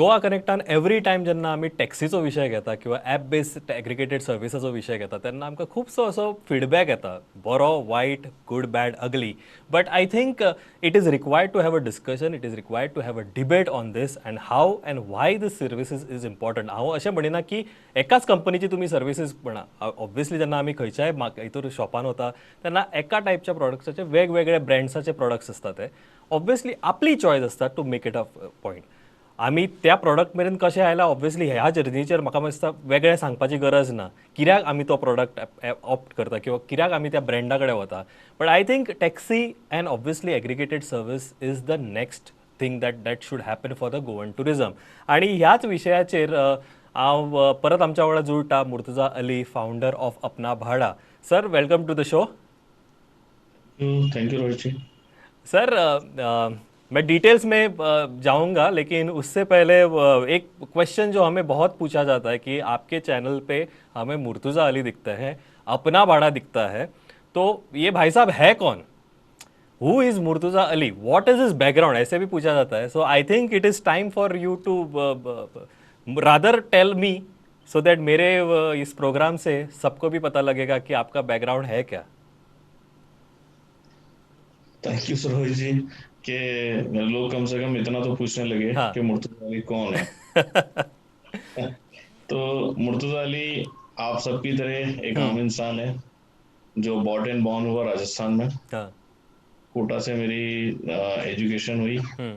Goa कनेक्टान every time जेन्ना आमी टॅक्सीचो विशय घेता किंवा ॲप बेस्ड एग्रिगेटेड सर्विसाचो विशय घेता तेन्ना आमकां खुबसो असो फीडबॅक येता बरो वायट good bad ugly but I think it is required to have a discussion it is required to have a debate on this and how and why this services is important हांव अशें म्हणिना की एकाच कंपनीची तुमी services म्हणा obviously जेन्ना आमी खंयच्याय हितूर शॉपान वता तेन्ना एका टायपच्या प्रॉडक्ट्साचे वेगवेगळे ब्रँड्साचे प्रॉडक्ट्स आसता ते ऑब्वियसली आपली चॉयस आसता to make it a point आमी त्या प्रॉडक्ट मेरेन कशें आयला ऑब्वियसली ह्या जर्नीचेर म्हाका दिसता वेगळें सांगपाची गरज ना कित्याक आमी तो प्रॉडक्ट ऑप्ट करता किंवा कित्याक आमी त्या ब्रँडा कडेन वता but I think taxi and obviously aggregated service is the next thing that should happen for the Goan tourism आणि ह्याच विशयाचेर हांव परत आमच्या वांगडा जुळटा Murtuza Ali founder of Apna Bhada sir welcome to the show thank you Rohit ji. Sir मैं डिटेल्स में जाऊंगा लेकिन उससे पहले एक क्वेश्चन जो हमें बहुत पूछा जाता है कि आपके चैनल पे हमें मुर्तुज़ा अली दिखता है अपना भाड़ा दिखता है तो ये भाई साहब है कौन who is Murtuza Ali what is his background ऐसे भी पूछा जाता है so I think it is time for you to rather tell me so that मेरे इस प्रोग्राम से सबको भी पता लगेगा कि आपका बैकग्राउंड है क्या थैंक यू रोहित जी कि लोग कम से कम इतना तो पूछने लगे हाँ कि मुर्तजा अली कौन है। तो मुर्तजा अली आप सबकी तरह एक हम्म आम इंसान है जो बॉर्न एंड बॉर्न हुआ राजस्थान में। हाँ कोटा से मेरी एजुकेशन हुई हम्म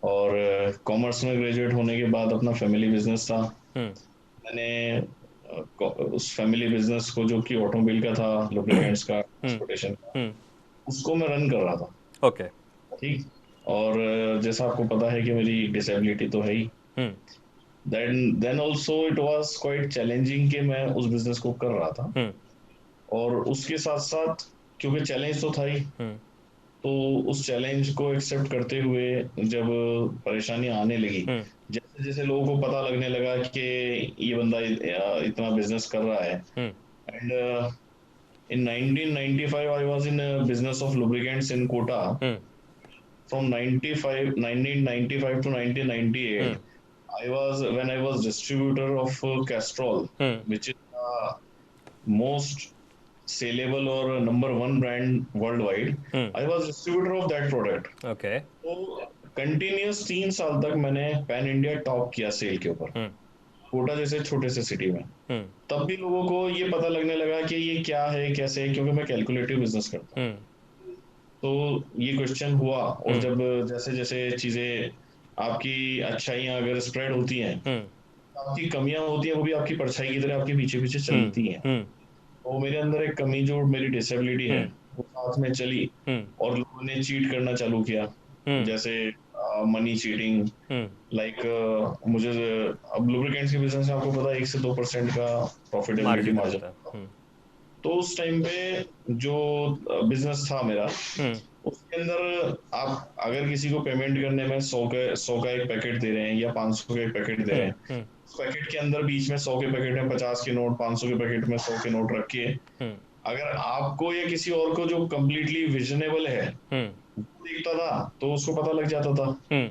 और कॉमर्स में ग्रेजुएट होने के बाद अपना फैमिली बिजनेस था। हम्म मैंने उस फैमिली बिजनेस को जो कि ऑटोमोबाइल का था, लुब्रिकेंट्स का, हम्म ट्रांसपोर्टेशन का, हम्म उसको मैं रन कर रहा था। ओके ठीक। और जैसा आपको पता है कि मेरी डिसेबिलिटी तो है ही। Hmm then also it was quite challenging कि मैं उस बिजनेस को कर रहा था हम्म और उसके साथ साथ क्योंकि चैलेंज तो था ही, हम्म तो उस चैलेंज को एक्सेप्ट करते हुए जब परेशानियां आने लगी, हम्म जैसे जैसे लोगों को पता लगने लगा कि ये बंदा इतना बिजनेस कर रहा है। Hmm and in 1995 I was in business of lubricants in Kota hmm from 1995 to 1998. Hmm I was when I was distributor of Castrol, hmm which is the most saleable or number one brand worldwide. Hmm I was distributor of that product. Okay तो continuous 3 साल तक मैंने pan India top किया cell के ऊपर, हम्म कोटा जैसे छोटे से सिटी में। हम्म तब भी लोगों को ये पता लगने लगा कि ये क्या है कैसे है, क्योंकि मैं कैलकुलेटिव बिजनेस करता हूँ। हम्म तो ये क्वेश्चन हुआ, और हम्म जब जैसे जैसे चीजें आपकी अच्छाइयाँ अगर स्प्रेड होती हैं, हम्म आपकी कमियां होती हैं वो भी आपकी परछाई की तरह आपके पीछे पीछे हम्म चलती हैं। हम्म तो मेरे अंदर एक कमी जो मेरी डिसेबिलिटी है हम्म वो साथ में चली, हम्म और लोगों ने चीट करना चालू किया, हम्म जैसे मनी चीटिंग। हम्म लाइक मुझे अब लुब्रिकेंट्स के बिजनेस में आपको पता है 1 से 2% का प्रॉफिटेबिलिटी मार्जिन मार्जिन होता है होता है। हम्म तो उस टाइम पे जो बिजनेस था मेरा, हम्म उसके अंदर आप अगर किसी को पेमेंट करने में 100 का एक पैकेट दे रहे हैं या 500 का एक पैकेट दे रहे हम्म हैं, हम्म उस पैकेट के अंदर बीच में 100 के पैकेट में 50 के नोट, 500 के पैकेट में 100 के नोट रख के, हम्म अगर आपको या किसी और को जो कम्प्लीटली विजनेबल है हम्म वो दिखता था तो उसको पता लग जाता था। हम्म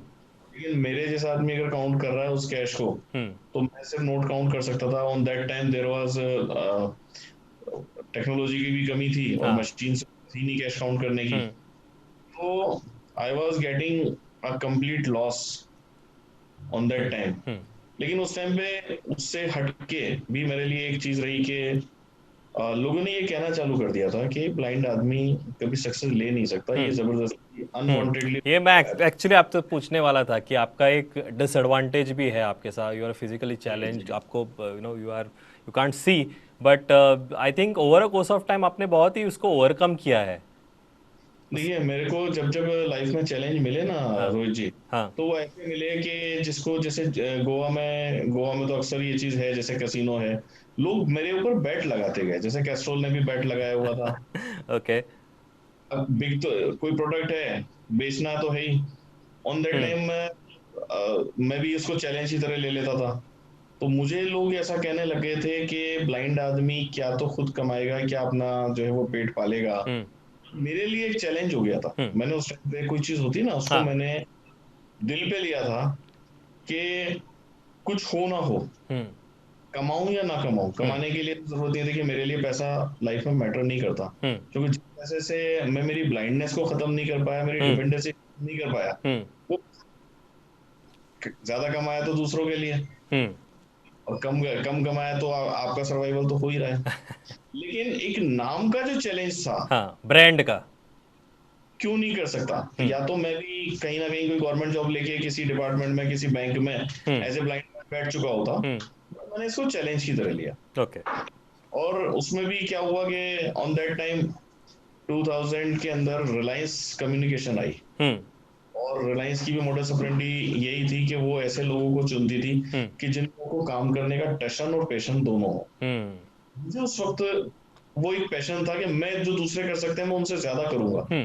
लेकिन मेरे जैसा आदमी अगर काउंट कर रहा है उस कैश को, हम्म तो मैं सिर्फ नोट काउंट कर सकता था। On that time there was technology की भी कमी थी और हाँ मशीन थी नहीं कैश काउंट करने की। हम्म तो I was getting a complete loss on that hmm time. Hmm लेकिन उस टाइम पे उससे हटके भी मेरे लिए एक चीज रही कि लोगों ने ये कहना चालू कर दिया था कि ब्लाइंड आदमी कभी सक्सेस ले नहीं सकता, ये हम्म जबरदस्ती अनवांटेडली ये मैं रहा है। एक्चुअली आपसे पूछने वाला था कि आपका एक डिसएडवांटेज भी है आपके साथ यू आर फिजिकली जी चैलेंज्ड जी। आपको you can't see but I think over a course of time आपने बहुत ही उसको ओवरकम किया है उस देखिए, मेरे को जब जब लाइफ में चैलेंज मिले ना हाँ रोहित जी, हाँ तो वो ऐसे मिले कि जिसको जैसे गोवा में तो अक्सर ये चीज है, जैसे कैसीनो है, लोग मेरे ऊपर बैट लगाते गए, जैसे कैस्ट्रोल ने भी बैट लगाया हुआ था। ओके अब बिग तो कोई प्रोडक्ट है, बेचना तो है ही। ऑन दैट हम्म टाइम मैं भी इसको चैलेंज की तरह ले लेता था। तो मुझे लोग ऐसा कहने लगे थे कि ब्लाइंड आदमी क्या तो खुद कमाएगा, क्या अपना जो है वो पेट पालेगा। हम्म मेरे लिए एक चैलेंज हो गया था। हम्म मैंने उस टाइम पे कोई चीज होती ना, उसको हाँ मैंने दिल पे लिया था कि कुछ हो ना हो, हम्म कमाऊं या ना कमाऊं, हम्म कमाने के लिए तो जरूरत नहीं थी कि मेरे लिए पैसा लाइफ में मैटर नहीं करता, हम्म क्योंकि जिस पैसे से मैं मेरी ब्लाइंडनेस को खत्म नहीं कर पाया, मेरी हम्म डिपेंडेंसी नहीं कर पाया, हम्म वो ज्यादा कमाया तो दूसरों के लिए, हम्म और कम कम कमाया तो आपका सर्वाइवल तो हो ही रहा है। लेकिन एक नाम का जो चैलेंज था, हाँ, ब्रांड का। क्यों नहीं कर सकता, हम्म या तो मैं भी कहीं ना कहीं कोई गवर्नमेंट जॉब लेके किसी डिपार्टमेंट में किसी बैंक में हम्म एज ए ब्लाइंड बैठ चुका होता, हम्म but मैंने इसको चैलेंज की तरह लिया। ओके। और उसमें भी क्या हुआ कि ऑन दैट टाइम 2000 के अंदर रिलायंस कम्युनिकेशन आई, हम्म और रिलायंस की भी मोटस ऑपरेंडी यही थी कि वो ऐसे लोगों को चुनती थी हम्म कि जिन लोगों को काम करने का टशन और पैशन दोनों हो। हम्म मुझे उस वक्त वो एक पैशन था कि मैं जो दूसरे कर सकते हैं मैं उनसे ज्यादा करूंगा। हम्म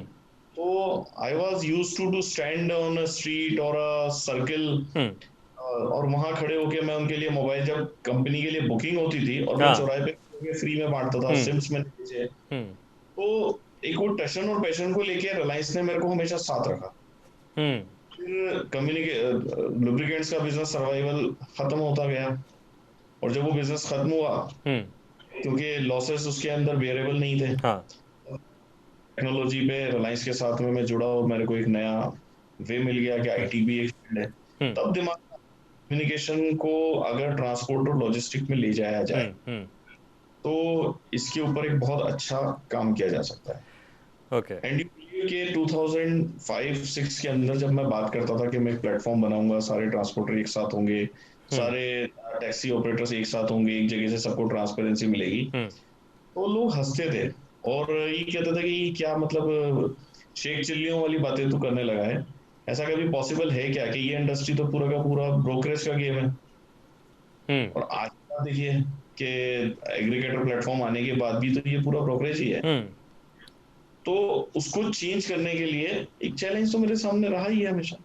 तो I was use to stand on a street और अ सर्किल, हम्म और वहां खड़े होके मैं उनके लिए मोबाइल, जब कंपनी के लिए बुकिंग होती थी और मैं हाँ। चौराहे पे फ्री में बांटता था हम्म सिम्स में नीचे, हम्म तो एक वो टशन और पैशन को लेके रिलायंस ने मेरे को हमेशा साथ रखा। हम्म फिर लुब्रिकेंट्स का बिजनेस सर्वाइवल खत्म होता गया, और जब वो बिजनेस खत्म हुआ, हम्म क्योंकि लॉसेस उसके अंदर बेरेबल नहीं थे, हाँ। टेक्नोलॉजी पे रिलायंस के साथ में मैं जुड़ा और मेरे को एक नया वे मिल गया कि हम्म आईटी भी एक फील्ड है। हम्म तब दिमाग कम्युनिकेशन को अगर ट्रांसपोर्ट और लॉजिस्टिक में ले जाया जाए, हम्म। तो इसके ऊपर एक बहुत अच्छा काम किया जा सकता है। ओके। एंड के 2005-6 के अंदर जब मैं बात करता था कि मैं एक प्लेटफॉर्म बनाऊंगा, सारे ट्रांसपोर्टर एक साथ होंगे, हम्म सारे टैक्सी ऑपरेटर्स एक साथ होंगे, एक जगह से सबको ट्रांसपेरेंसी मिलेगी, हम्म तो लोग हंसते थे और ये कहते थे कि क्या मतलब शेख चिल्लियों वाली बातें तू करने लगा है, ऐसा कभी पॉसिबल है क्या कि ये इंडस्ट्री तो पूरा का पूरा ब्रोकरेज का गेम है। हम्म और आज की बात देखिए कि एग्रीगेटर प्लेटफॉर्म आने के बाद भी तो ये पूरा ब्रोकरेज ही है। हम्म तो उसको चेंज करने के लिए एक चैलेंज तो मेरे सामने रहा ही है हमेशा।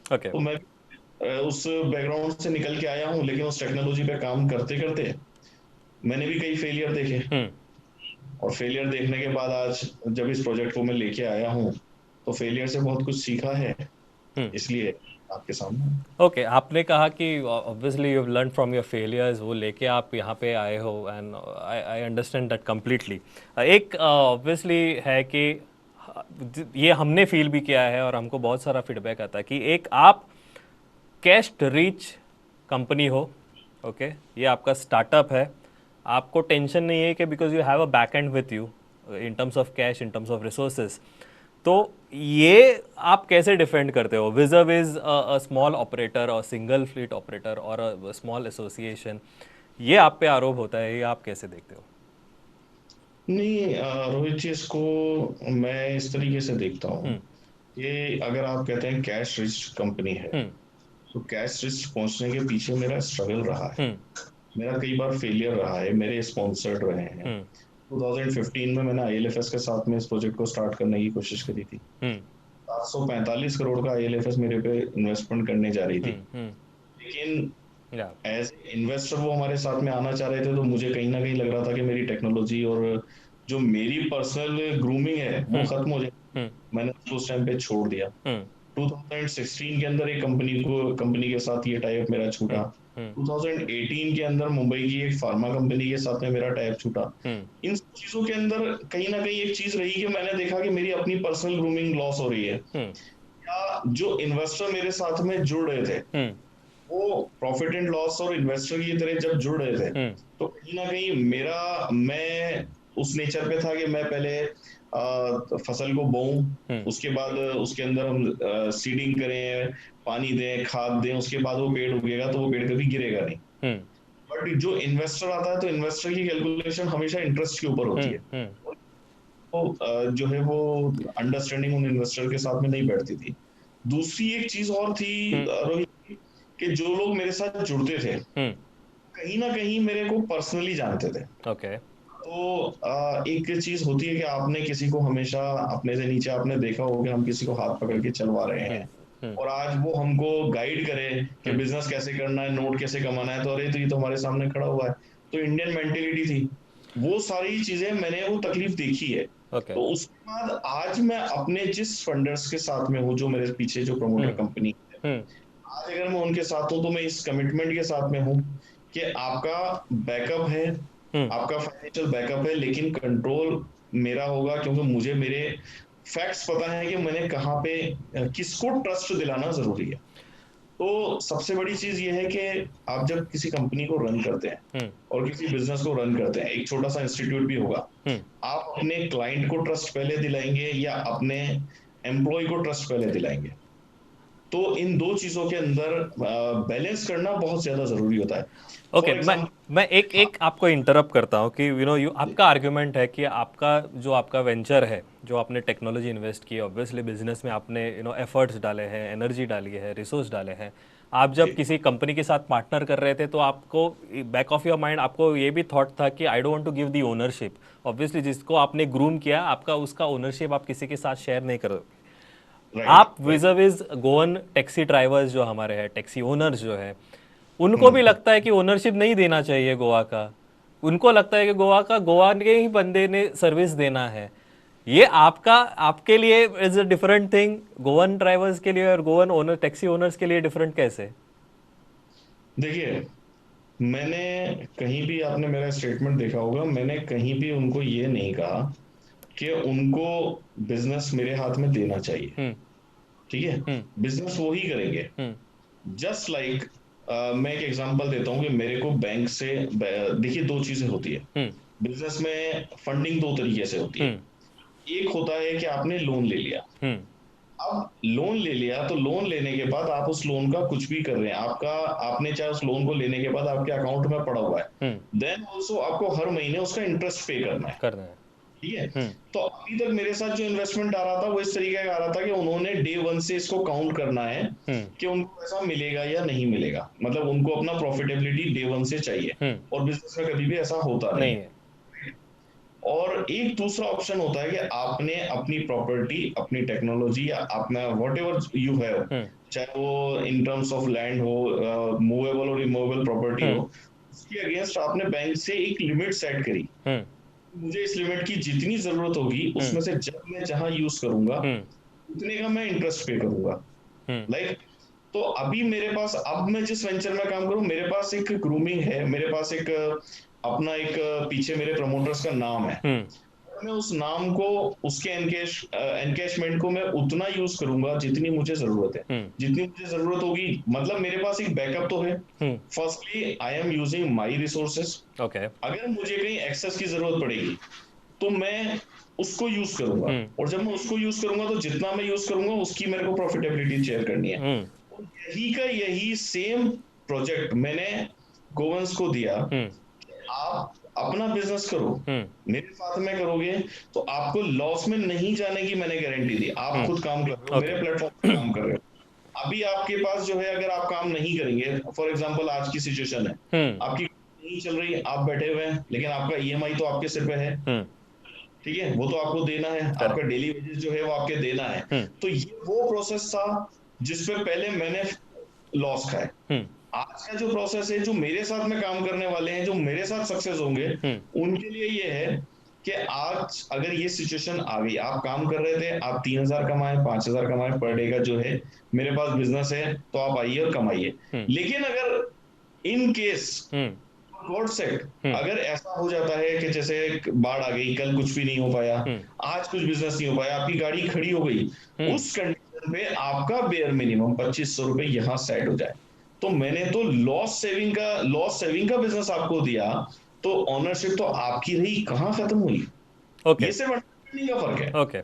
ओके। तो मैं उस बैकग्राउंड से निकल के आया हूँ, लेकिन उस टेक्नोलॉजी पे काम करते करते मैंने भी कई फेलियर देखे, हम्म और फेलियर देखने के बाद आज जब इस प्रोजेक्ट को मैं लेके आया हूँ, तो फेलियर से बहुत कुछ सीखा है, हम्म इसलिए आपके सामने हूँ। ओके। आपने कहा कि obviously you have learn from your failures, वो लेके आप यहाँ पे आए हो, and I I understand that completely. एक ऑब्वियसली है कि ये हमने फील भी किया है और हमको बहुत सारा फीडबैक आता है कि एक आप कैश रिच कंपनी हो। ओके, ये आपका स्टार्टअप है, आपको टेंशन नहीं है कि because you have a back and with you in terms of cash, in terms of resources. तो ये आप कैसे डिफेंड करते हो विज़ अ स्मॉल ऑपरेटर और सिंगल फ्लीट ऑपरेटर और अ स्मॉल एसोसिएशन? ये आप पे आरोप होता है, ये आप कैसे देखते हो? नहीं रोहित जी, इसको मैं इस तरीके से देखता हूँ हम्म कि अगर आप कहते हैं कैश रिच कंपनी है, हम्म तो कैश रिच पहुंचने के पीछे मेरा स्ट्रगल रहा है, हम्म मेरा कई बार फेलियर रहा है, मेरे स्पॉन्सर्ड रहे हैं। हम्म 2015 में मैंने आईएलएफएस के साथ में इस प्रोजेक्ट को स्टार्ट करने की कोशिश करी थी। हम्म 745 करोड़ का आईएलएफएस मेरे पे इन्वेस्टमेंट करने जा रही थी, हम्म। लेकिन या। एज इन्वेस्टर वो हमारे साथ में आना चाह रहे थे, तो मुझे कहीं ना कहीं लग रहा था कि मेरी टेक्नोलॉजी और जो मेरी पर्सनल ग्रूमिंग है वो हम्म खत्म हो जाएगी। हम्म मैंने उसको उस टाइम पे छोड़ दिया। हम्म 2016 के अंदर एक कंपनी के साथ ये टाइप मेरा छूटा। हम्म हम्म 2018 के अंदर मुंबई की एक फार्मा कंपनी के साथ में मेरा टाइप छूटा। हम्म इन सब चीजों के अंदर कहीं ना कहीं एक चीज रही कि मैंने देखा कि मेरी अपनी पर्सनल ग्रूमिंग लॉस हो रही है, हम्म या जो इन्वेस्टर मेरे साथ में जुड़ रहे थे हम्म वो प्रॉफिट एंड लॉस और इन्वेस्टर की तरह जब जुड़ रहे थे, हम्म तो कहीं ना कहीं मैं उस नेचर पे था कि मैं पहले फसल को बोऊं, हम्म उसके बाद उसके अंदर हम सीडिंग करें, पानी दें, खाद दें, उसके बाद वो पेड़ उगेगा, तो वो पेड़ कभी गिरेगा नहीं। हम्म बट जो इन्वेस्टर आता है, तो इन्वेस्टर की कैलकुलेशन हमेशा इंटरेस्ट के ऊपर होती है, हम्म तो जो है वो अंडरस्टैंडिंग उन इन्वेस्टर के साथ में नहीं बैठती थी। दूसरी एक चीज और थी हम्म रोहित, कि जो लोग मेरे साथ जुड़ते थे हम्म कहीं ना कहीं मेरे को पर्सनली जानते थे। ओके। तो एक चीज होती है कि आपने किसी को हमेशा अपने से नीचे आपने देखा होगा कि हम किसी को हाथ पकड़ के चलवा रहे हम्म हैं, हम्म और आज वो हमको गाइड करे कि हम्म बिजनेस कैसे करना है, नोट कैसे कमाना है, तो अरे तो ये तो हमारे सामने खड़ा हुआ है। तो इंडियन मेंटेलिटी थी, वो सारी चीजें मैंने वो तकलीफ देखी है। ओके। तो उसके बाद आज मैं अपने जिस फंडर्स के साथ में हूँ, जो मेरे पीछे जो हम्म प्रमोटर कंपनी, हम्म आज अगर मैं उनके साथ हूं तो मैं इस कमिटमेंट के साथ में हूं कि आपका बैकअप है, हम्म। आपका फाइनेंशियल बैकअप है, लेकिन कंट्रोल मेरा होगा, क्योंकि मुझे मेरे फैक्ट्स पता है कि मैंने कहाँ पे किसको ट्रस्ट दिलाना जरूरी है। तो सबसे बड़ी चीज ये है कि आप जब किसी कंपनी को रन करते हैं हम्म। और किसी बिजनेस को रन करते हैं, एक छोटा सा इंस्टीट्यूट भी होगा, हम्म। आप अपने क्लाइंट को ट्रस्ट पहले दिलाएंगे या अपने एम्प्लॉय को ट्रस्ट पहले दिलाएंगे? तो इन दो चीजों के अंदर बैलेंस करना बहुत ज्यादा जरूरी होता है। ओके, फॉर एग्जाम्पल, मैं एक हाँ एक आपको इंटरप्ट करता हूँ कि यू जी, आपका आर्ग्यूमेंट है कि आपका जो आपका वेंचर है, जो आपने टेक्नोलॉजी इन्वेस्ट की, ऑब्वियसली बिजनेस में आपने एफर्ट्स डाले हैं, एनर्जी डाली है, रिसोर्स डाले हैं। आप जब जी, किसी कंपनी के साथ पार्टनर कर रहे थे तो आपको बैक ऑफ योर माइंड आपको ये भी थॉट था कि I don't want to give the ownership. Obviously जिसको आपने ग्रूम किया, आपका उसका ओनरशिप आप किसी के साथ शेयर नहीं करोगे। राइट, आप राइट, विज़ गोवन टैक्सी ड्राइवर्स जो हमारे हैं, टैक्सी ओनर्स जो है, उनको भी हम्म। लगता है कि ओनरशिप नहीं देना चाहिए गोवा का। उनको लगता है कि गोवा का गोवा के ही बंदे ने सर्विस देना है। ये आपका आपके लिए is a different thing, Goan drivers के लिए और गोवन ओनर टैक्सी ओनर्स के लिए डिफरेंट कैसे? देखिए, मैंने कहीं भी, आपने मेरा स्टेटमेंट देखा होगा, मैंने कहीं भी उनको ये नहीं कहा कि उनको बिजनेस मेरे हाथ में देना चाहिए। हम्म। ठीक है, हम्म। बिजनेस वो ही करेंगे। हम्म। जस्ट लाइक मैं एक एग्जांपल देता हूँ कि मेरे को बैंक से, देखिए दो चीजें होती है हम्म। बिजनेस में। फंडिंग दो तरीके से होती है। हम्म। एक होता है कि आपने लोन ले लिया। हम्म। अब लोन ले लिया तो लोन लेने के बाद आप उस लोन का कुछ भी कर रहे हैं, आपका, आपने चाहे उस लोन को लेने के बाद आपके अकाउंट में पड़ा हुआ है, हम्म। देन ऑल्सो आपको हर महीने उसका इंटरेस्ट पे करना है। करना है। ठीक है। हम्म। तो अभी तक मेरे साथ जो इन्वेस्टमेंट आ रहा था वो इस तरीके का आ रहा था कि उन्होंने डे वन से इसको काउंट करना है हम्म। कि उनको पैसा मिलेगा या नहीं मिलेगा, मतलब उनको अपना प्रॉफिटेबिलिटी डे वन से चाहिए। हम्म। और बिजनेस में कभी भी ऐसा होता नहीं नहीं है। है। और एक दूसरा ऑप्शन होता है कि आपने अपनी प्रॉपर्टी, अपनी टेक्नोलॉजी या अपना वॉट एवर यू हैव, हम्म। चाहे वो इन टर्म्स ऑफ लैंड हो, मूवेबल और इमूवेबल प्रॉपर्टी हो, हम्म। उसके अगेंस्ट आपने बैंक से एक लिमिट सेट करी। हम्म। मुझे इस लिमिट की जितनी जरूरत होगी हम्म। उसमें से जब मैं जहां यूज करूंगा हम्म। उतने का मैं इंटरेस्ट पे करूंगा। हम्म। लाइक, तो अभी मेरे पास, अब मैं जिस वेंचर में काम करूं, मेरे पास एक ग्रूमिंग है, मेरे पास एक अपना एक पीछे मेरे प्रमोटर्स का नाम है। हम्म। मैं उस नाम को, उसके एनकेशमेंट को मैं उतना यूज करूंगा जितनी मुझे जरूरत है। हम्म। जितनी मुझे जरूरत होगी, मतलब मेरे पास एक बैकअप तो है। Hmm. Firstly I am using my resources. Okay. अगर मुझे कहीं एक्सेस की जरूरत पड़ेगी तो मैं उसको यूज करूंगा, हम्म। और जब मैं उसको यूज करूंगा तो जितना मैं यूज करूंगा उसकी मेरे को प्रॉफिटेबिलिटी शेयर करनी है। हम्म। और यही का यही सेम प्रोजेक्ट मैंने गोवंस को दिया। हम्म। आप अपना बिजनेस करो, हम्म। मेरे साथ में करोगे तो आपको लॉस में नहीं जाने की मैंने गारंटी दी। आप खुद काम कर रहे हो, ओके। मेरे प्लेटफॉर्म पे काम कर रहे हो। अभी आपके पास जो है, अगर आप काम नहीं करेंगे, फॉर एग्जांपल आज की सिचुएशन है, हम्म। आपकी नहीं चल रही, आप बैठे हुए हैं, लेकिन आपका ईएमआई तो आपके सिर पे है। हम्म। ठीक है, वो तो आपको देना है, आपका करेक्ट। डेली वेजेस जो है वो आपके देना है। हम्म। तो ये वो प्रोसेस था जिसपे पहले मैंने लॉस खाए। हम्म। आज का जो प्रोसेस है, जो मेरे साथ में काम करने वाले हैं, जो मेरे साथ सक्सेस होंगे, हम्म। उनके लिए ये है कि आज अगर ये सिचुएशन आ गई, आप काम कर रहे थे, आप 3,000 कमाए, 5,000 कमाए पर डे का जो है, मेरे पास बिजनेस है, तो आप आइए और कमाइए। हम्म। लेकिन अगर in case, hmm. God said, hmm. अगर ऐसा हो जाता है कि जैसे बाढ़ आ गई, कल कुछ भी नहीं हो पाया, हम्म। आज कुछ बिजनेस नहीं हो पाया, आपकी गाड़ी खड़ी हो गई, हम्म। उस कंडीशन पे आपका बेयर मिनिमम 2,500 रुपए यहाँ सेट हो जाए, तो मैंने तो लॉस सेविंग का बिजनेस आपको दिया, तो ऑनरशिप तो आपकी रही, कहाँ खत्म हुई? ओके। ये सिर्फ अंडरस्टैंडिंग का फर्क है। ओके।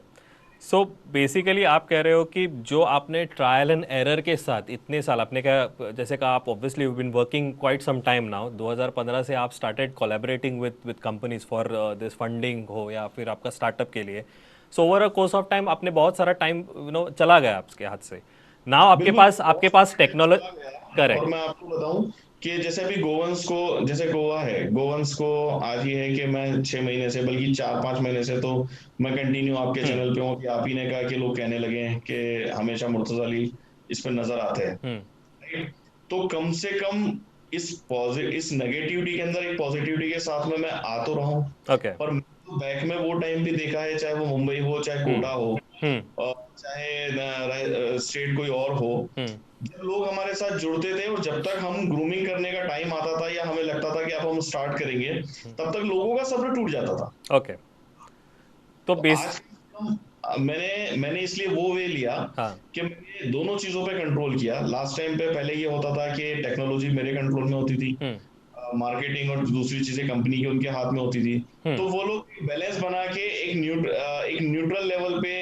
सो बेसिकली आप कह रहे हो कि जो आपने ट्रायल एंड एरर के साथ इतने साल आपने कहा, जैसे कहा आप obviously you been working quite some time now, 2015 से आप started collaborating with companies for this funding हो या फिर आपका स्टार्टअप के लिए। So over a course of time आपने बहुत सारा टाइम चला गया आपके हाथ से। नाउ बिल्कुल, आपके बहुत पास सारा टाइम टेक्नोलॉजी। चला गया। और करेक्ट। मैं आपको बताऊं कि जैसे अभी गोवंस को, जैसे गोवा है, गोवंस को आज ये है कि मैं 6 महीने से, बल्कि 4-5 महीने से तो मैं कंटिन्यू आपके हम्म। चैनल पे हूँ, कि आप ही ने कहा कि लोग कहने लगे हैं कि हमेशा मुर्तजा अली इस पे नजर आते हैं। हम्म। राइट? तो कम से कम इस नेगेटिविटी के अंदर एक पॉजिटिविटी के साथ में मैं आ तो रहा हूँ। ओके। पर मैंने तो बैक में वो टाइम भी देखा है, चाहे वो मुंबई हो, चाहे हम्म। कोटा हो, हम्म। और चाहे स्टेट कोई और हो, हम्म। जब लोग हमारे साथ जुड़ते थे और जब तक हम ग्रूमिंग करने का टाइम आता था या हमें लगता था कि अब हम स्टार्ट करेंगे, तब तक लोगों का सब्र टूट जाता था। ओके, तो तो बेस आज मैंने मैंने इसलिए वो वे लिया हाँ। कि मैंने दोनों चीजों पे कंट्रोल किया। लास्ट टाइम पे पहले ये होता था कि टेक्नोलॉजी मेरे कंट्रोल में होती थी, हम्म। मार्केटिंग और दूसरी चीजें कंपनी के उनके हाथ में होती थी। हम्म। तो वो लोग बैलेंस बना के एक न्यूट्रल लेवल पे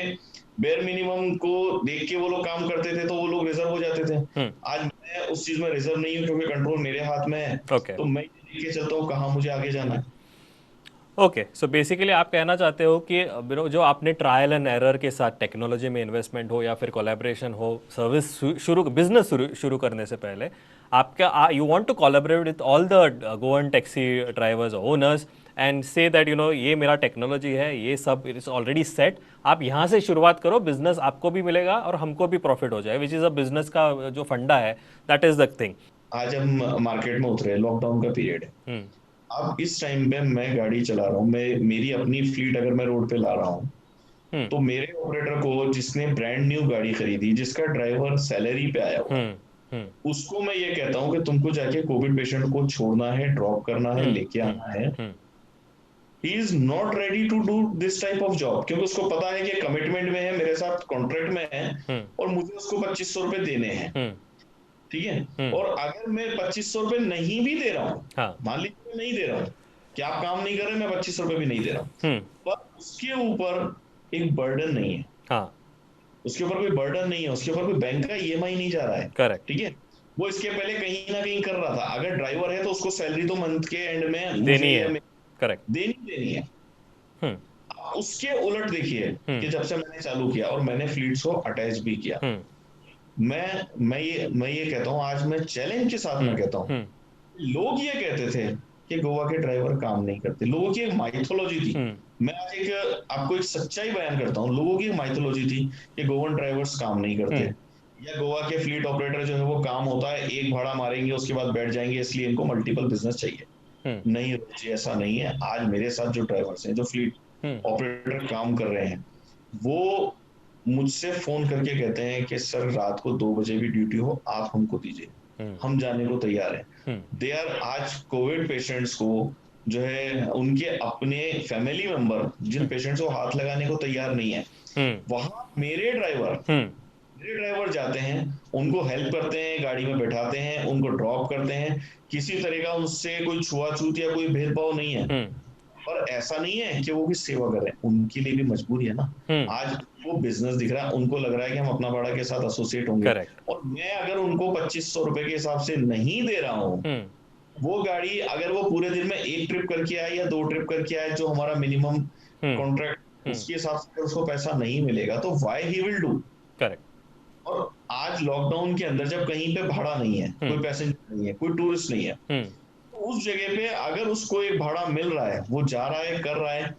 बेयर मिनिमम को देख के वो लोग काम करते थे, तो वो लोग रिजर्व हो जाते थे। हम्म। आज मैं उस चीज में रिजर्व नहीं हूँ क्योंकि कंट्रोल मेरे हाथ में है। ओके। तो मैं ये देख के चलता हूँ कहाँ मुझे आगे जाना है। ओके, सो बेसिकली आप कहना चाहते हो कि जो आपने ट्रायल एंड एरर के साथ टेक्नोलॉजी में इन्वेस्टमेंट हो या फिर कोलैबोरेशन हो, सर्विस शुरू बिजनेस शुरू करने से पहले आपका you want to collaborate with all the Goan taxi drivers owners and say that ये मेरा टेक्नोलॉजी है, ये सब इट इज ऑलरेडी सेट, आप यहाँ से शुरुआत करो, बिजनेस आपको भी मिलेगा और हमको भी प्रॉफिट हो जाए, विच इज़ अ बिजनेस का जो फंडा है, दैट इज द थिंग। आज हम मार्केट में उतरे, लॉकडाउन का पीरियड है। हम्म। अब इस टाइम पे मैं गाड़ी चला रहा हूँ, मैं मेरी अपनी फ्लीट अगर मैं रोड पे ला रहा हूँ, हम्म। तो मेरे ऑपरेटर को जिसने ब्रांड न्यू गाड़ी खरीदी, जिसका ड्राइवर सैलरी पे आया हुआ है, हम्म। हम्म। उसको मैं ये कहता हूँ कि तुमको जाके कोविड पेशेंट को छोड़ना है, ड्रॉप करना है, हम्म। लेके हम्म। आना है। Hmm. He is not ready to do this type of job, क्योंकि उसको पता है कि कमिटमेंट में है, मेरे साथ कॉन्ट्रैक्ट में है हम्म। और मुझे उसको 2500 रुपये देने हैं। हम्म। ठीक है। हम्म। और अगर मैं 2500 रुपये नहीं भी दे रहा हूँ, हाँ। मान लीजिए मैं नहीं दे रहा हूँ कि आप काम नहीं कर रहे, मैं 2500 रुपये भी नहीं दे रहा हूँ, हम्म। पर उसके ऊपर एक बर्डन नहीं है। हाँ। उसके ऊपर कोई बर्डन नहीं है, उसके ऊपर कोई बैंक का ईएमआई नहीं जा रहा है। करेक्ट। ठीक है। वो इसके पहले कहीं ना कहीं कर रहा था, अगर ड्राइवर है तो उसको सैलरी तो मंथ के एंड में मुझे देनी या है। करेक्ट। देनी देनी है। हम्म। उसके उलट देखिए हम्म। कि जब से मैंने चालू किया और मैंने फ्लीट्स को अटैच भी किया, हम्म। मैं ये कहता हूँ, आज मैं चैलेंज के साथ हम्म। मैं कहता हूँ, हम्म। लोग ये कहते थे कि गोवा के ड्राइवर काम नहीं करते, लोगों की एक माइथोलॉजी थी। हम्म। मैं आज एक आपको एक सच्चाई बयान करता हूँ, लोगों की एक माइथोलॉजी थी कि गोवन ड्राइवर्स काम नहीं करते, हम्म। या गोवा के फ्लीट ऑपरेटर जो है वो काम होता है एक भाड़ा मारेंगे उसके बाद बैठ जाएंगे, इसलिए इनको मल्टीपल बिजनेस चाहिए। हम्म। नहीं जी, ऐसा नहीं है। आज मेरे साथ जो ड्राइवर्स हैं, जो फ्लीट हम्म। ऑपरेटर काम कर रहे हैं, वो मुझसे फोन करके कहते हैं कि सर रात को 2 बजे भी ड्यूटी हो आप हमको दीजिए, हम्म। हम जाने को तैयार हैं। हम्म। दे आर आज कोविड पेशेंट्स को जो है उनके अपने फैमिली मेंबर जिन पेशेंट्स को हाथ लगाने को तैयार नहीं है, हम्म। वहां मेरे ड्राइवर जाते हैं, उनको हेल्प करते हैं, गाड़ी में बैठाते हैं, उनको ड्रॉप करते हैं। किसी तरह का उनसे कोई छुआछूत या कोई भेदभाव नहीं है। हम्म। और ऐसा नहीं है कि वो भी सेवा कर रहे हैं, उनके लिए भी मजबूरी है ना। हम्म। आज वो बिजनेस दिख रहा है, उनको लग रहा है कि हम अपना भाड़ा के साथ एसोसिएट होंगे, करेक्ट। और मैं अगर उनको 2500 रुपए के हिसाब से नहीं दे रहा हूँ, हम्म। वो गाड़ी अगर वो पूरे दिन में एक ट्रिप करके आए या 2 ट्रिप करके आए, जो हमारा मिनिमम हम्म। कॉन्ट्रैक्ट, हम्म। उसके हिसाब से अगर उसको पैसा नहीं मिलेगा तो why he will do. Correct. और आज लॉकडाउन के अंदर जब कहीं पे भाड़ा नहीं है, कोई हम्म। पैसेंजर नहीं है, कोई टूरिस्ट नहीं है, हम्म। तो उस जगह पे अगर उसको एक भाड़ा मिल रहा है, वो जा रहा है, कर रहा है,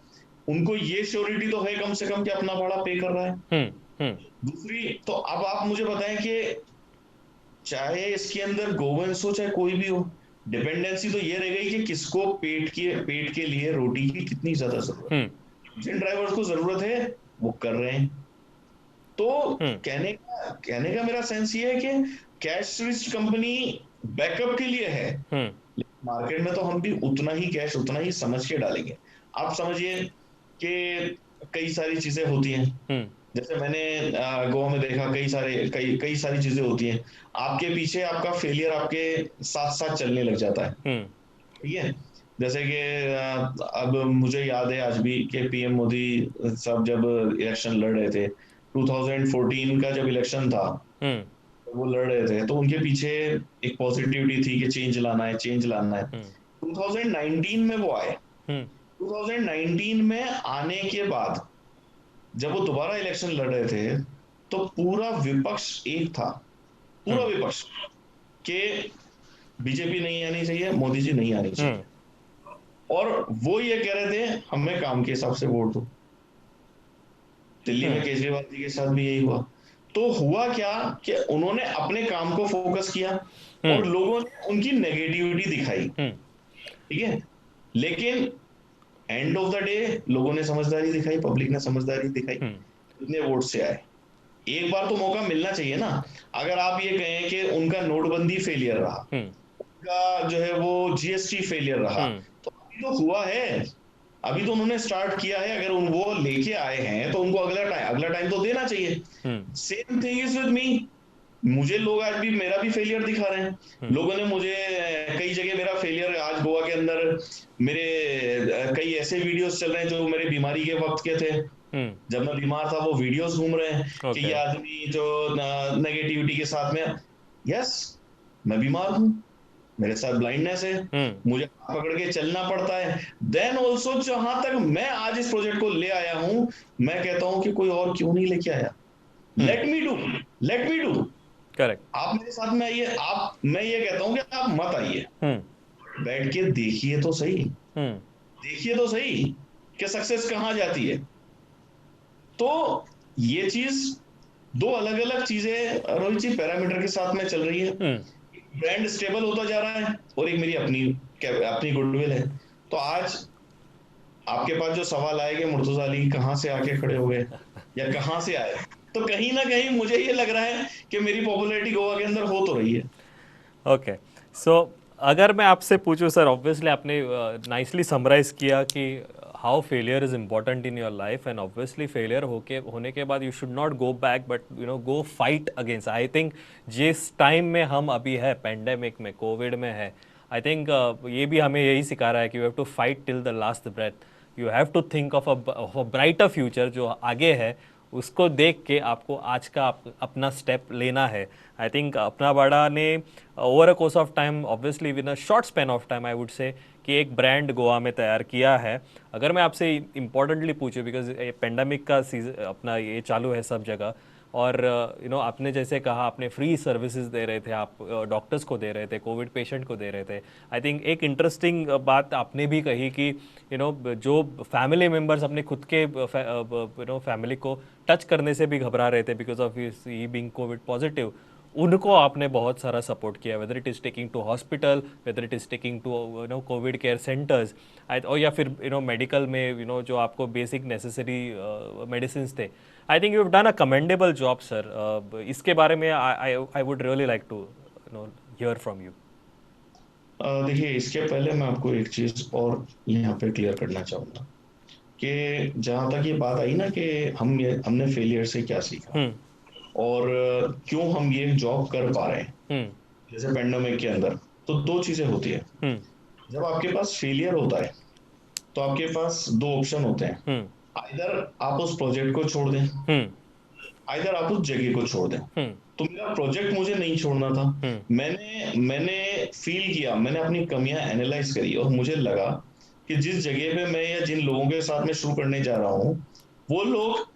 उनको ये श्योरिटी तो है कम से कम कि अपना भाड़ा पे कर रहा है। हम्म। हम्म। दूसरी तो अब आप मुझे बताएं कि चाहे इसके अंदर गोवंश हो चाहे कोई भी हो, डिपेंडेंसी तो ये रह गई कि किसको पेट के लिए रोटी की कितनी ज्यादा जरूरत हम्म। है। जिन ड्राइवर्स को जरूरत है वो कर रहे हैं। तो हम्म। कहने का मेरा सेंस ये है कि कैश रिच कंपनी बैकअप के लिए है, हम्म। मार्केट में तो हम भी उतना ही कैश उतना ही समझ के डालेंगे। आप समझिए कि कई सारी चीजें होती हैं, हम्म। जैसे मैंने गोवा में देखा, कई कई सारी चीजें होती हैं, आपके पीछे आपका फेलियर आपके साथ साथ चलने लग जाता है। हम्म। ठीक है। जैसे कि अब मुझे याद है आज भी कि पीएम मोदी साहब जब इलेक्शन लड़ रहे थे, 2014 का जब इलेक्शन था, हम्म। तो वो लड़ रहे थे, तो उनके पीछे एक पॉजिटिविटी थी कि चेंज लाना है, चेंज लाना है। हम्म। 2019 में वो आए। हम्म। 2019 में आने के बाद जब वो दोबारा इलेक्शन लड़ रहे थे, तो पूरा विपक्ष एक था, पूरा हम्म। विपक्ष, कि बीजेपी नहीं आनी चाहिए, मोदी जी नहीं आनी हम्म। चाहिए। और वो ये कह रहे थे हमें काम के हिसाब से वोट दो। दिल्ली में हम्म। केजरीवाल जी के साथ भी यही हुआ। तो हुआ क्या कि उन्होंने अपने काम को फोकस किया हम्म। और लोगों ने उनकी नेगेटिविटी दिखाई। हम्म। ठीक है। लेकिन एंड ऑफ द डे लोगों ने समझदारी दिखाई, पब्लिक ने समझदारी दिखाई, हम्म। इतने वोट से आए। एक बार तो मौका मिलना चाहिए ना। अगर आप ये कहें कि उनका नोटबंदी फेलियर रहा, हम्म। उनका जो है वो जीएसटी फेलियर रहा, हम्म। तो अभी तो हुआ है, अभी तो उन्होंने स्टार्ट किया है, अगर वो लेके आए हैं तो उनको अगला टाइम तो देना चाहिए। Hmm. Same thing is with me. मुझे लोग आज भी मेरा भी फेलियर दिखा रहे हैं। हम्म। लोगों ने मुझे कई जगह मेरा फेलियर, आज गोवा के अंदर मेरे कई ऐसे वीडियोस चल रहे हैं जो मेरे बीमारी के वक्त के थे। हम्म। जब मैं बीमार था वो वीडियोस घूम रहे हैं कि ओके। ये आदमी जो नेगेटिविटी के साथ में, यस, मैं बीमार हूँ, मेरे साथ ब्लाइंडनेस है, हम्म। मुझे हाथ पकड़ के चलना पड़ता है। देन ऑल्सो जहां तक मैं आज इस प्रोजेक्ट को ले आया हूं, मैं कहता हूं कि कोई और क्यों नहीं लेके आया। Hmm. Let me do, let me do. Correct. आप मेरे साथ में आइए, आप, मैं ये कहता हूं कि आप मत आइए, हम्म। बैठ के देखिए तो सही, हम्म। देखिए तो सही कि सक्सेस कहां जाती है। तो ये चीज, दो अलग अलग चीजें रोहित जी पैरामीटर के साथ में चल रही है। हम्म। ब्रांड स्टेबल होता जा रहा है और एक मेरी अपनी अपनी गुडविल है। तो आज आपके पास जो सवाल आए कि मुर्तजा अली कहाँ से आके खड़े हो गए या कहाँ से आए, तो कहीं ना कहीं मुझे ये लग रहा है कि मेरी पॉपुलैरिटी गोवा के अंदर हो तो रही है। ओके। सो अगर मैं आपसे पूछूं सर, ऑब्वियसली आपने नाइसली समराइज किया कि how failure is important in your life, and obviously failure होने के बाद you should not go back but go fight against. I think जिस टाइम में हम अभी है, पेंडेमिक में, कोविड में है, आई थिंक ये भी हमें यही सिखा रहा है कि you have to fight till the last breath. You have to think of a brighter future जो आगे है, उसको देख के आपको आज का अपना स्टेप लेना है। आई थिंक अपना बड़ा ने over a course of time, obviously with a short span of time, I would say कि एक ब्रांड गोवा में तैयार किया है। अगर मैं आपसे इम्पोर्टेंटली पूछूं, बिकॉज पेंडेमिक का सीजन अपना ये चालू है सब जगह, और आपने जैसे कहा आपने फ्री सर्विसेज दे रहे थे, आप डॉक्टर्स को दे रहे थे, कोविड पेशेंट को दे रहे थे। आई थिंक एक इंटरेस्टिंग बात आपने भी कही कि जो फैमिली मेम्बर्स अपने खुद के फैमिली को टच करने से भी घबरा रहे थे because of he being covid positive, उनको आपने बहुत सारा सपोर्ट किया, whether it is taking to hospital, whether it is taking to covid care centres, और या फिर मेडिकल में जो आपको बेसिक नेसेसरी मेडिसिन थे। I think you have done a commendable job sir. इसके बारे में I would really like to hear from you. देखिए, इसके पहले मैं आपको एक चीज और यहाँ पे क्लियर करना चाहूंगा कि जहां तक ये बात आई ना कि हमने फेलियर से क्या सीखा हम्म। और क्यों हम ये जॉब कर पा रहे हैं हम्म। जैसे पेंडेमिक के अंदर, तो दो चीजें होती है। हम्म। जब आपके पास फेलियर होता है तो आपके पास दो ऑप्शन होते हैं। हम्म। आइदर आप उस प्रोजेक्ट को छोड़ दें, हम्म। आइदर आप उस जगह को छोड़ दें। हम्म। तो मेरा प्रोजेक्ट मुझे नहीं छोड़ना था। हम्म। मैंने मैंने फील किया, मैंने अपनी कमियां एनालाइज करी और मुझे लगा कि जिस जगह पे मैं या जिन लोगों के साथ में शुरू करने जा रहा हूँ, वो लोग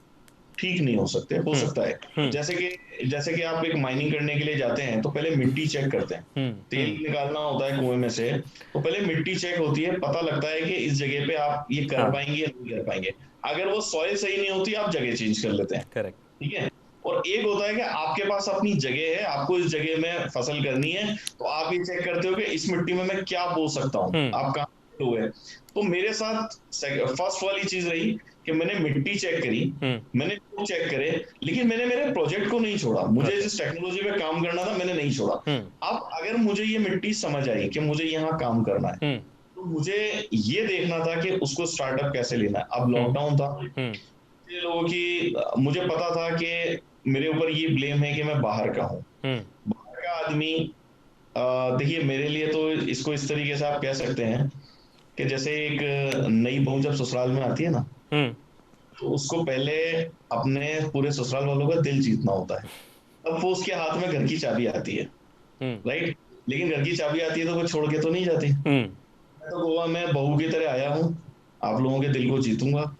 ठीक नहीं हो सकते, हो हम्म। सकता है। हम्म। जैसे कि आप एक माइनिंग करने के लिए जाते हैं तो पहले मिट्टी चेक करते हैं, हम्म। तेल हम्म। निकालना होता है कुएं में से, तो पहले मिट्टी चेक होती है, पता लगता है कि इस जगह पे आप ये कर हाँ। पाएंगे या नहीं कर पाएंगे। अगर वो सॉइल सही नहीं होती, आप जगह चेंज कर लेते हैं। करेक्ट। ठीक है। और एक होता है कि आपके पास अपनी जगह है, आपको इस जगह में फसल करनी है, तो आप ये चेक करते हो कि इस मिट्टी में मैं क्या बो सकता हूँ, हम्म। आप कहाँ हुए। तो मेरे साथ फर्स्ट वाली चीज रही कि मैंने मिट्टी चेक करी, हम्म। मैंने लोग चेक करे, लेकिन मैंने मेरे प्रोजेक्ट को नहीं छोड़ा। मुझे ओके। जिस टेक्नोलॉजी पे काम करना था मैंने नहीं छोड़ा। हम्म। अब अगर मुझे ये मिट्टी समझ आई कि मुझे यहाँ काम करना है, हम्म। तो मुझे ये देखना था कि उसको स्टार्टअप कैसे लेना है। अब हम्म। लॉकडाउन था, हम्म। ये लोगों की, मुझे पता था कि मेरे ऊपर ये ब्लेम है कि मैं बाहर का हूँ, हम्म। बाहर का आदमी। देखिए, मेरे लिए तो इसको इस तरीके से आप कह सकते हैं कि जैसे एक नई बहू जब ससुराल में आती है ना, हम्म। तो उसको पहले अपने पूरे ससुराल वालों का दिल जीतना होता है। अब वो उसके हाथ में घर की चाबी आती है, हम्म। राइट। लेकिन घर की चाबी आती है तो वो छोड़ के तो नहीं जाती। हम्म। मैं तो गोवा में बहू की तरह आया हूँ, आप लोगों के दिल को जीतूंगा।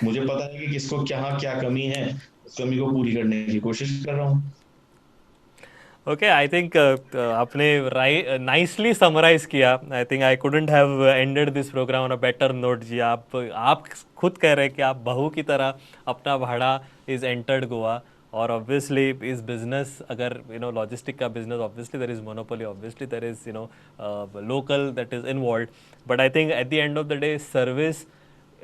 मुझे पता है कि किसको क्या क्या कमी है, उस कमी को पूरी करने की कोशिश कर रहा हूँ। ओके, आई थिंक आपने नाइसली समराइज किया। I think I couldn't have ended this programme on a better note जी। आप खुद कह रहे हैं कि आप बहू की तरह अपना भाड़ा इज एंटर्ड गोवा, और ऑब्वियसली इस बिजनेस, अगर लॉजिस्टिक का business, obviously there is monopoly, obviously there is local that is involve, but I think at the end of the day service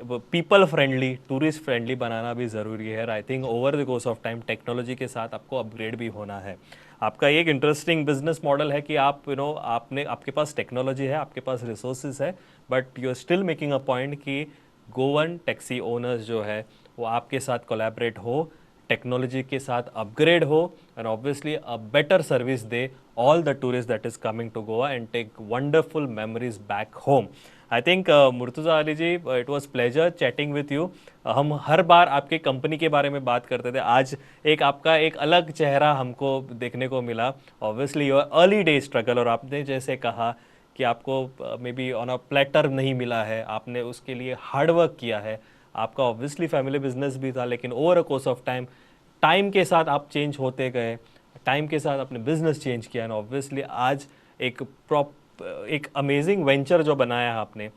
people friendly, tourist friendly बनाना भी ज़रूरी है। I think over the course of time technology के साथ आपको upgrade भी होना है। आपका एक इंटरेस्टिंग बिजनेस मॉडल है कि आप आपने आपके पास टेक्नोलॉजी है, आपके पास रिसोर्सेज है, but you are still making a point कि गोवन टैक्सी ओनर्स जो है वो आपके साथ कोलैबोरेट हो, टेक्नोलॉजी के साथ अपग्रेड हो, and obviously a better service they all the tourists that is coming to Goa and take wonderful memories back home. I think Murtaza Ali ji, it was pleasure chatting with you. हम हर बार आपके company के बारे में बात करते थे, आज एक आपका एक अलग चेहरा हमको देखने को मिला। Obviously your early day struggle, और आपने जैसे कहा कि आपको may be on a platter नहीं मिला है, आपने उसके लिए हार्डवर्क किया है। आपका ऑब्वियसली फैमिली बिजनेस भी था, लेकिन over a course of time, time के साथ आप चेंज होते गए, टाइम के साथ अपने बिजनेस चेंज किया, एंड ऑब्वियसली आज एक एक अमेजिंग वेंचर जो बनाया है आपने,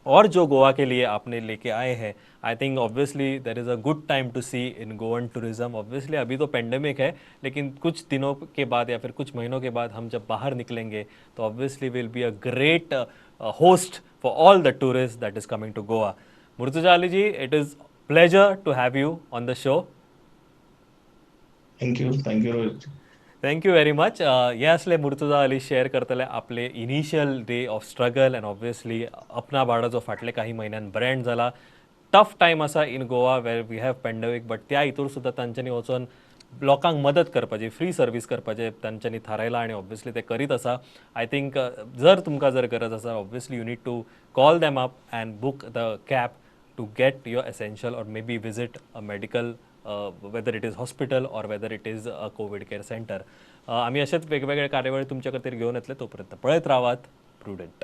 और जो गोवा के लिए आपने लेके आए हैं। I think obviously there is a good time to see in Goan tourism. Obviously अभी तो पेंडेमिक है, लेकिन कुछ दिनों के बाद या फिर कुछ महीनों के बाद हम जब बाहर निकलेंगे तो obviously will be a great host for all the tourist that is coming to Goa. Murtaza Ali ji, it is pleasure to have you on the show. Thank you Rohit. Thank you very much. हे असले मुर्तुजा अली शेअर करतले आपले initial day of struggle, and obviously अपना भाडो जो फाटले काही महिन्यान ब्रँड झाला. टफ टायम आसा in Goa where we have pandemic, but त्या हितूर सुद्दां तांच्यांनी वचून लोकांक मदत करपाची, फ्री सर्वीस करपाचे तांच्यांनी थारायला, आणि ऑब्वियसली ते करीत आसा. आय थिंक जर तुमकां जर गरज आसा, obviously you need to call them up and book the cab to get your essential or maybe visit a medical, whether it is hospital or whether it is a COVID care center. आम्ही असेच वेगवेगळे कार्यवळी तुमच्या खातीर घेऊन येतले. तोपर्यंत पळत रावात प्रुडंट.